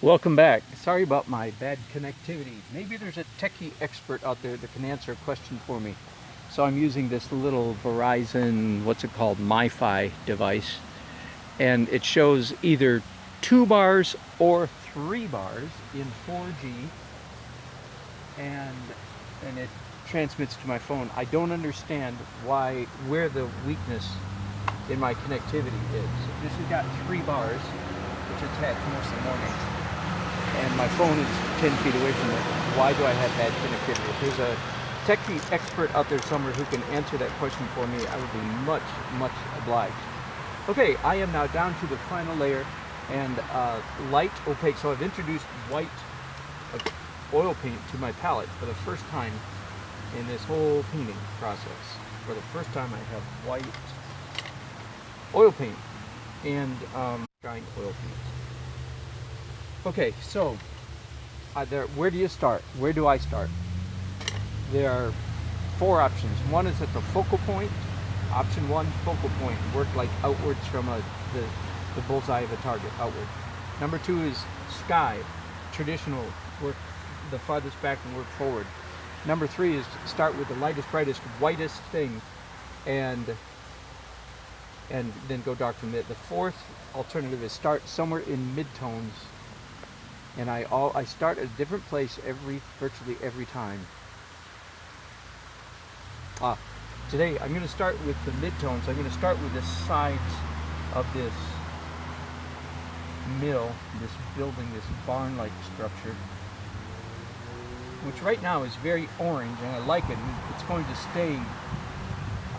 Welcome back. Sorry about my bad connectivity. Maybe there's a techie expert out there that can answer a question for me. So I'm using this little Verizon, what's it called, MiFi device, and it shows either 2 bars or 3 bars in 4G, and it transmits to my phone. I don't understand where the weakness in my connectivity is. This has got 3 bars, which it's had most of the morning, and my phone is 10 feet away from it. Why do I have bad connectivity? If there's a techie expert out there somewhere who can answer that question for me, I would be much, much obliged. Okay, I am now down to the final layer, and light opaque. So I've introduced white oil paint to my palette for the first time in this whole painting process. For the first time I have white oil paint and drying oil paint. Okay, so where do you start? Where do I start? There are 4 options. One is at the focal point. Option 1, focal point, work like outwards from the bullseye of a target, outward. Number 2 is sky, traditional, work the farthest back and work forward. Number 3 is start with the lightest, brightest, whitest thing, and then go dark to mid. The 4th alternative is start somewhere in mid-tones, and I start at a different place virtually every time. Today I'm going to start with the mid-tones. I'm going to start with the sides of this mill, this building, this barn-like structure, which right now is very orange, and I like it. It's going to stay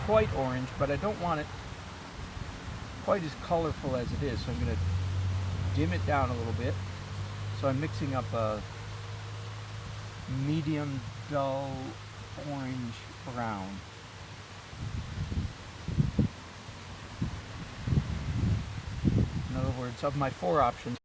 quite orange, but I don't want it quite as colorful as it is, so I'm going to dim it down a little bit. So I'm mixing up a medium dull orange brown. In other words, of my 4 options,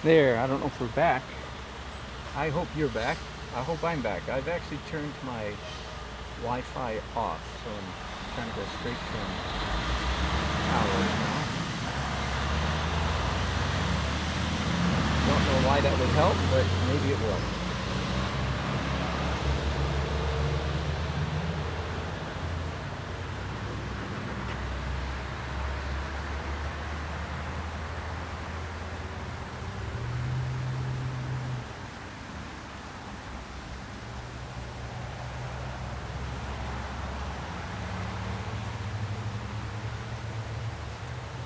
there, I don't know if we're back. I hope you're back. I hope I'm back. I've actually turned my Wi-Fi off, so I'm trying to go straight from power now. Don't know why that would help, but maybe it will.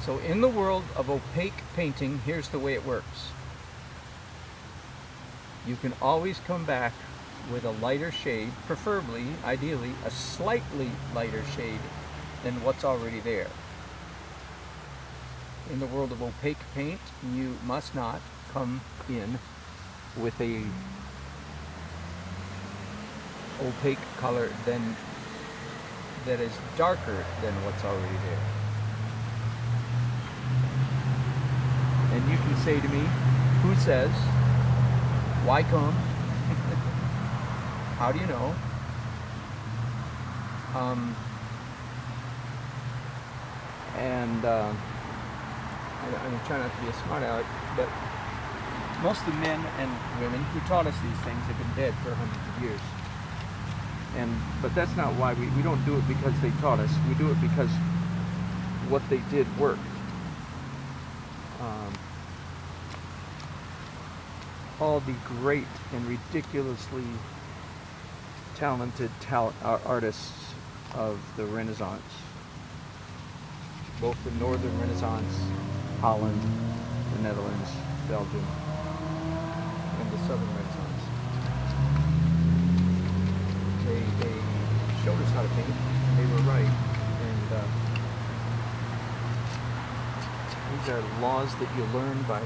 So in the world of opaque painting, here's the way it works. You can always come back with a lighter shade, preferably, ideally, a slightly lighter shade than what's already there. In the world of opaque paint, you must not come in with a opaque color that is darker than what's already there. And you can say to me, who says, why come? How do you know? Um, and I'm trying not to be a smart aleck, but most of the men and women who taught us these things have been dead for hundreds of years. But that's not why we don't do it because they taught us. We do it because what they did worked. All the great and ridiculously talented artists of the Renaissance, both the Northern Renaissance, Holland, the Netherlands, Belgium, and the Southern Renaissance. They showed us how to paint, and they were right. And these are laws that you learn by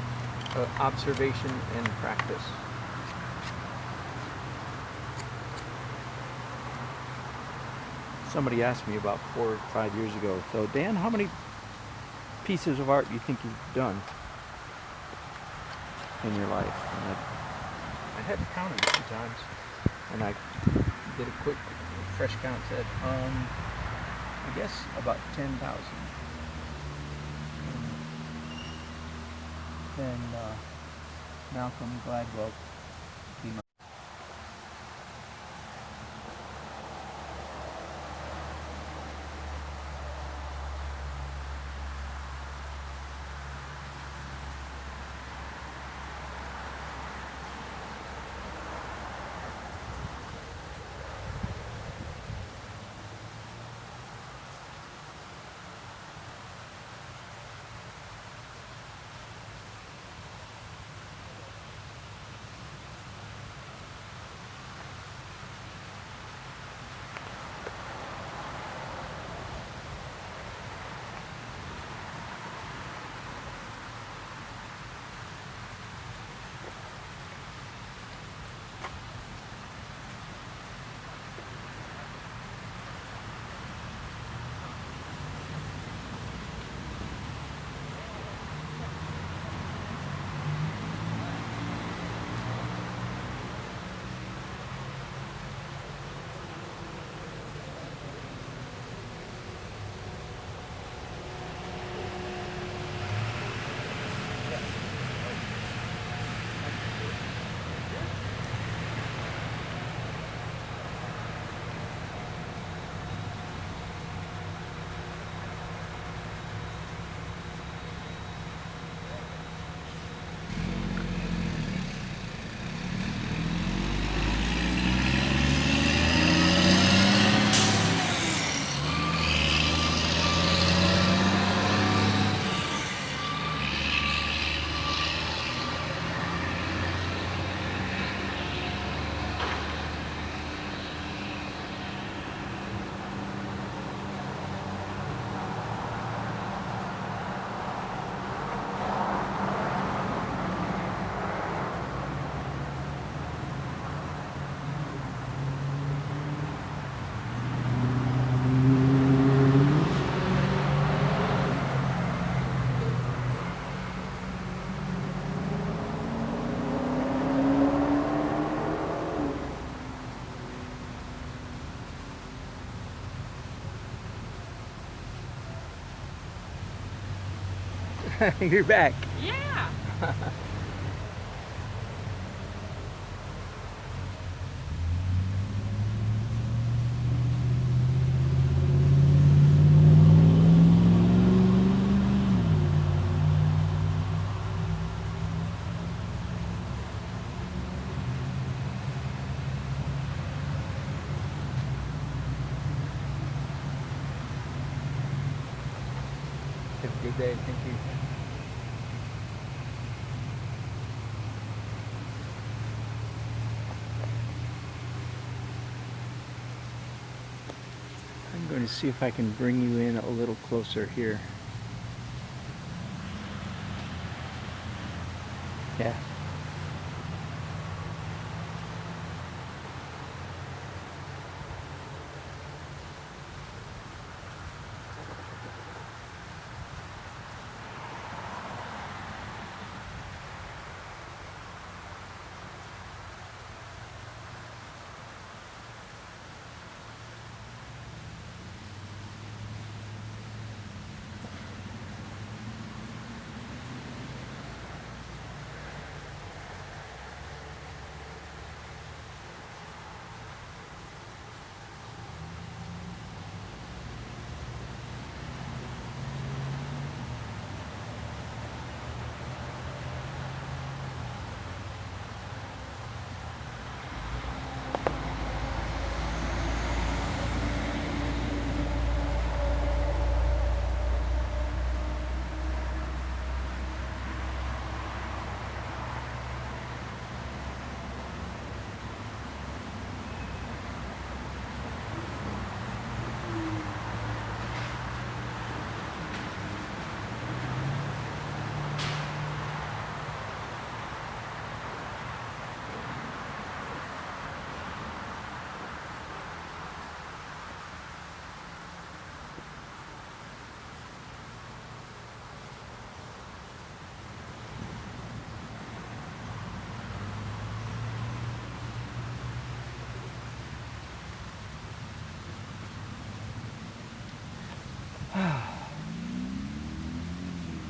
observation and practice. Somebody asked me about 4 or 5 years ago, so Dan, how many pieces of art do you think you've done in your life? And I hadn't counted a few times, and I did a quick fresh count, said, I guess about 10,000. Then Malcolm Gladwell came up. You're back. Yeah. Have a good day. Thank you. I'm going to see if I can bring you in a little closer here. Yeah.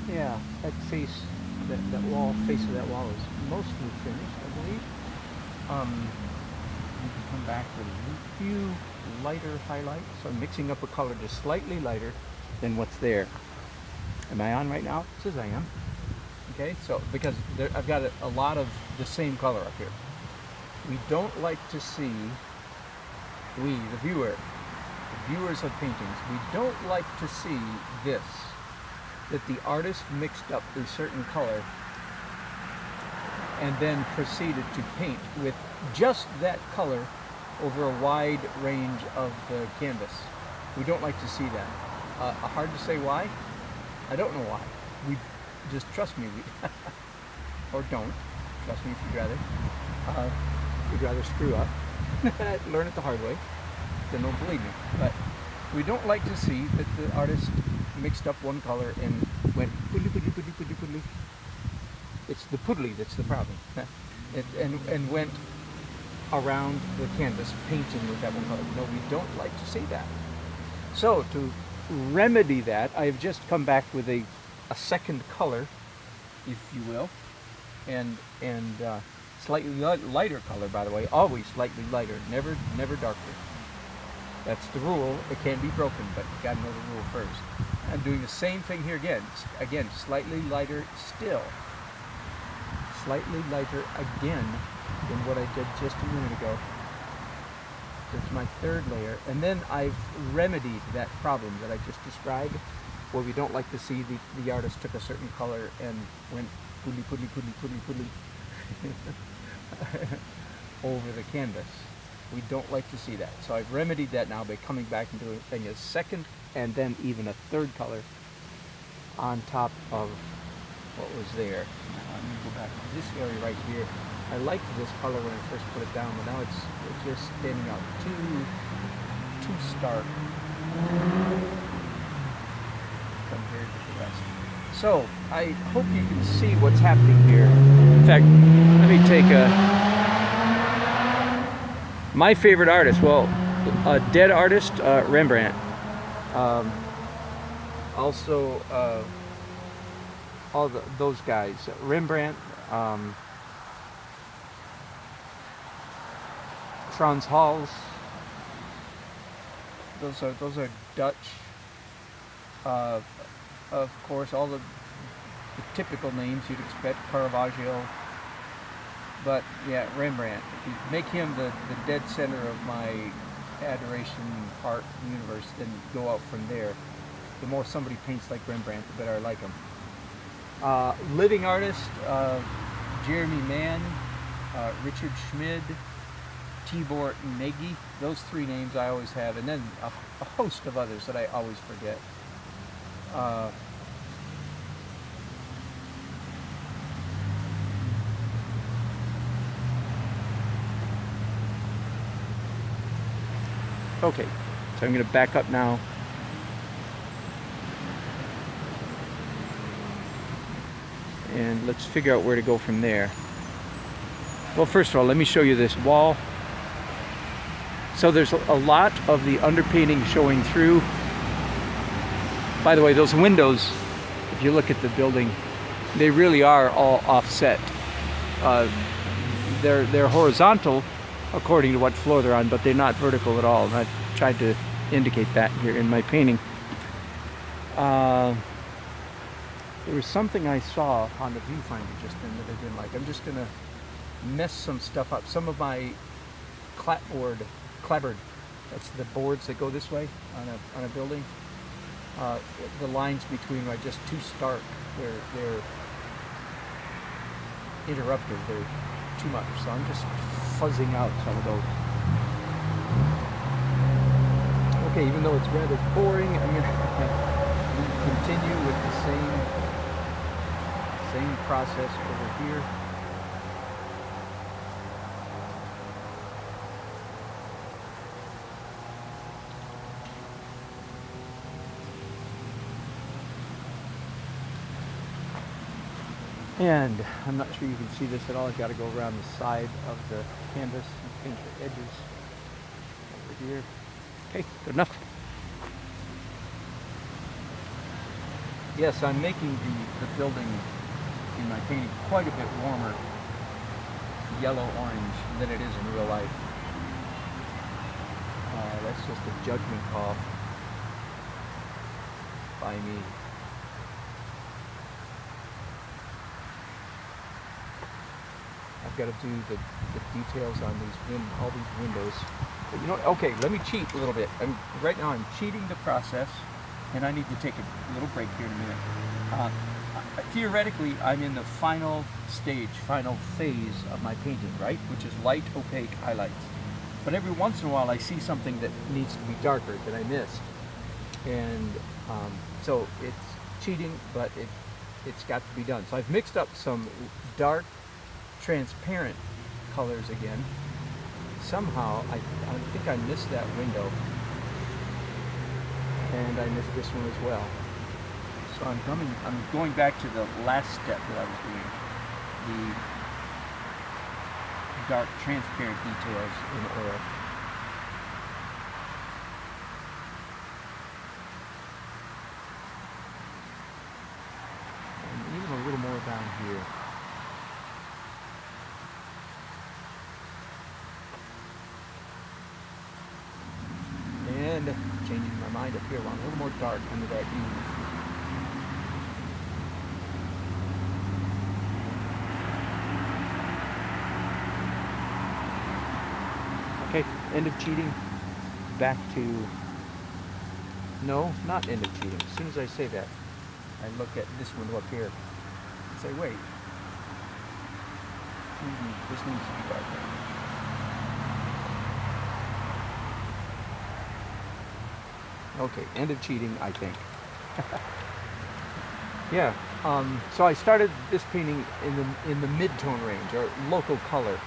Yeah, that face, that wall, face of that wall is mostly finished, I believe. You can come back with a few lighter highlights. So I'm mixing up a color just slightly lighter than what's there. Am I on right now? It says I am. Okay, so because I've got a lot of the same color up here. We don't like to see, the viewers of paintings, we don't like to see this, that the artist mixed up a certain color and then proceeded to paint with just that color over a wide range of the canvas. We don't like to see that. Hard to say why. I don't know why. We just trust me, or don't trust me if you'd rather. You'd rather screw up, learn it the hard way. Then don't believe me. But we don't like to see that the artist mixed up one color and went poodly, poodly, poodly, poodly, poodly. It's the poodly that's the problem. and went around the canvas painting with that one color. No, we don't like to see that. So to remedy that, I have just come back with a second color, if you will, and slightly lighter color, by the way, always slightly lighter, never darker. That's the rule. It can be broken, but you got to know the rule first. I'm doing the same thing here again. Again, slightly lighter still. Slightly lighter again than what I did just a minute ago. That's my third layer. And then I've remedied that problem that I just described, where we don't like to see the artist took a certain color and went poodly, poodly, poodly, poodly, poodly over the canvas. We don't like to see that. So I've remedied that now by coming back and doing a second and then even a third color on top of what was there. Now, let me go back to this area right here. I liked this color when I first put it down, but now it's just standing out too stark compared to the rest. So I hope you can see what's happening here. In fact, let me take my favorite artist. Well, a dead artist, Rembrandt. Also, all those guys, Rembrandt, Frans Hals. Those are Dutch. Of course, all the typical names you'd expect, Caravaggio. But yeah, Rembrandt. If you make him the dead center of my adoration art universe, then go out from there. The more somebody paints like Rembrandt, the better I like him. Living artist, Jeremy Mann, Richard Schmid, Tibor Nagy. Those three names I always have, and then a host of others that I always forget. Okay, so I'm going to back up now. And let's figure out where to go from there. Well, first of all, let me show you this wall. So there's a lot of the underpainting showing through. By the way, those windows, if you look at the building, they really are all offset. They're horizontal according to what floor they're on, but they're not vertical at all. And I've tried to indicate that here in my painting. There was something I saw on the viewfinder just then that I didn't like. I'm just gonna mess some stuff up. Some of my clapboard, that's the boards that go this way on a building. The lines between are just too stark. They're interrupted. They're too much. So I'm just fuzzing out some of those. Okay, even though it's rather boring, I'm gonna continue with the same process over here. And I'm not sure you can see this at all. I've got to go around the side of the canvas and paint the edges over here. Okay, good enough. Yes, I'm making the building in my painting quite a bit warmer, yellow-orange, than it is in real life. That's just a judgment call by me. I've got to do the details on all these windows. But you know, okay, let me cheat a little bit. Right now I'm cheating the process, and I need to take a little break here in a minute. Theoretically, I'm in the final stage, final phase of my painting, right? Which is light, opaque highlights. But every once in a while I see something that needs to be darker that I missed. And so it's cheating, but it's got to be done. So I've mixed up some dark, transparent colors again. Somehow, I think I missed that window. And I missed this one as well. So I'm going back to the last step that I was doing. The dark, transparent details in oil. And even a little more down here. And changing my mind up here, a little more dark under that E. Okay, end of cheating, back to, no, not end of cheating. As soon as I say that, I look at this window up here and say, wait, this needs to be darker. Okay, end of cheating, I think. Yeah, so I started this painting in the mid-tone range, or local color,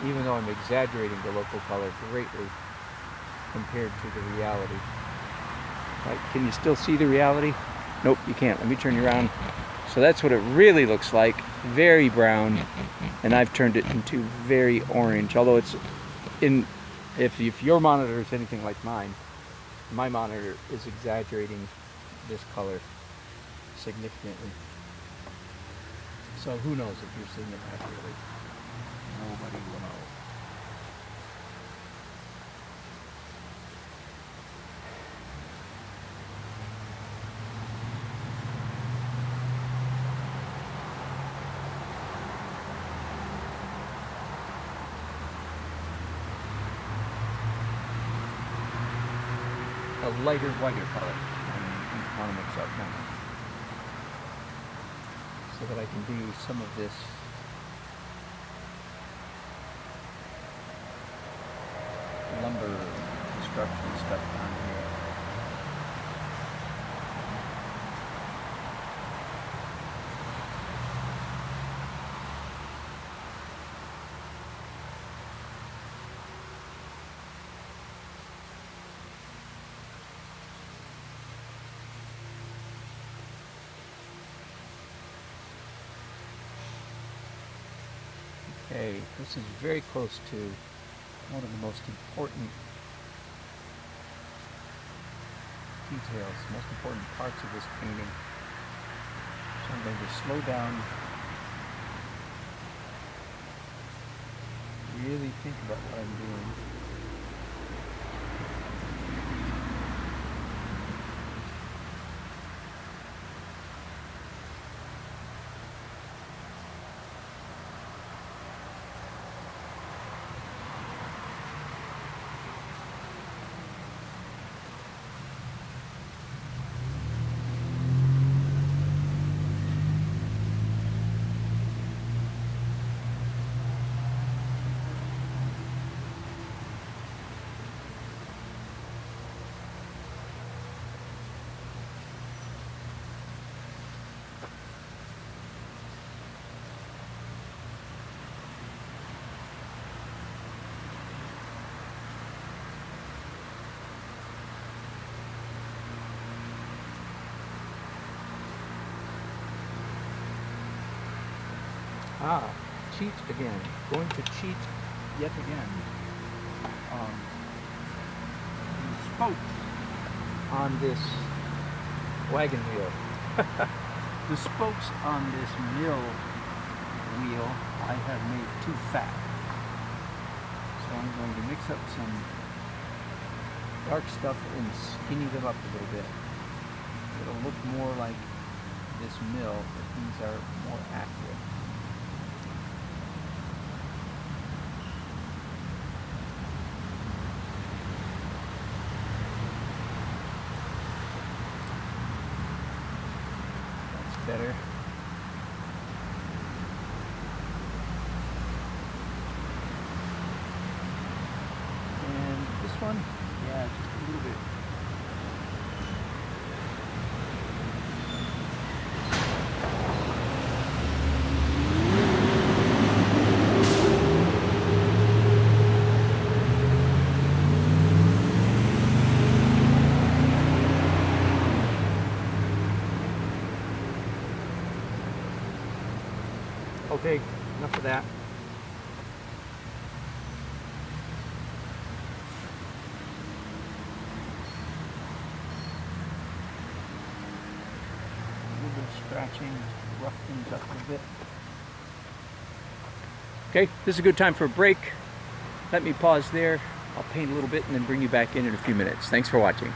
even though I'm exaggerating the local color greatly compared to the reality. Right, can you still see the reality? Nope, you can't. Let me turn you around. So that's what it really looks like, very brown, and I've turned it into very orange, although it's if your monitor is anything like mine, my monitor is exaggerating this color significantly. So who knows if you're seeing it accurately? Nobody will know. A lighter, whiter color. I want to mix up now, so that I can do some of this lumber construction stuff down here. Okay, this is very close to one of the most important details, most important parts of this painting. So I'm going to slow down, really think about what I'm doing. Cheat again. Going to cheat yet again. The spokes on this wagon wheel The spokes on this mill wheel I have made too fat. So I'm going to mix up some dark stuff and skinny them up a little bit. It'll look more like this mill if these are more accurate. That's better. And this one, yeah, just a little bit. Okay, enough of that. A little bit of scratching, rough things up a bit. Okay, this is a good time for a break. Let me pause there. I'll paint a little bit and then bring you back in a few minutes. Thanks for watching.